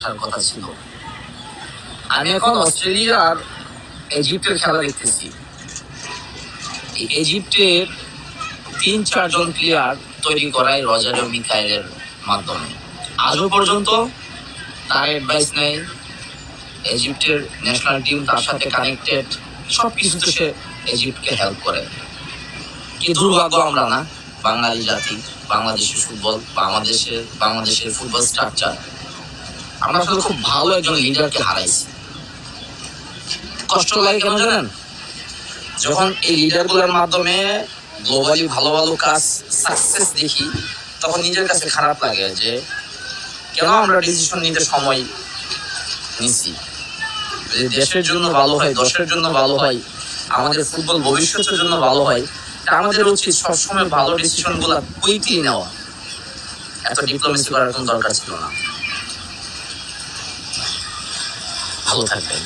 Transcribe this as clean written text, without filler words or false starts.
আসার কথা ছিল। আমি এখন অস্ট্রেলিয়া আর ইজিপ্টের খেলা দেখতেছি। ইজিপ্টের ৩-৪ জন প্লেয়ার তৈরি করায় রজারিও মিকাইলের মাধ্যমে আজও পর্যন্ত তার অ্যাডভাইস নেই। ইজিপ্টের ন্যাশনাল টিম তার সাথে কানেক্টেড, সব কিছুতে সে ইজিপ্টকে হেল্প করে। কি দুর্ভাগ্য আমরা না, বাঙালি জাতি, বাংলাদেশের ফুটবল, বাংলাদেশের ফুটবল স্ট্রাকচার, আমরা আসলে খুব ভালো একজন লিডারকে হারাইছি। কষ্ট লাগে কেন জানেন? যখন এই লিডারগুলোর মাধ্যমে গ্লোবালি ভালো ভালো কাজ সাকসেস দেখি, তখন নিজের কাছে খারাপ লাগে যে কেন আমরা ডিসিশন নিতে সময় নিছি। দেশের জন্য ভালো হয়, দশের জন্য ভালো হয়, আমাদের ফুটবল ভবিষ্যতের জন্য ভালো হয়, তা আমাদের উচিত সবসময় ভালো ডিসিশন গুলা কুইকলি নেওয়া। এত ডিপ্লোমেসি করার কোনো দরকার ছিল না। ভালো থাকবেন।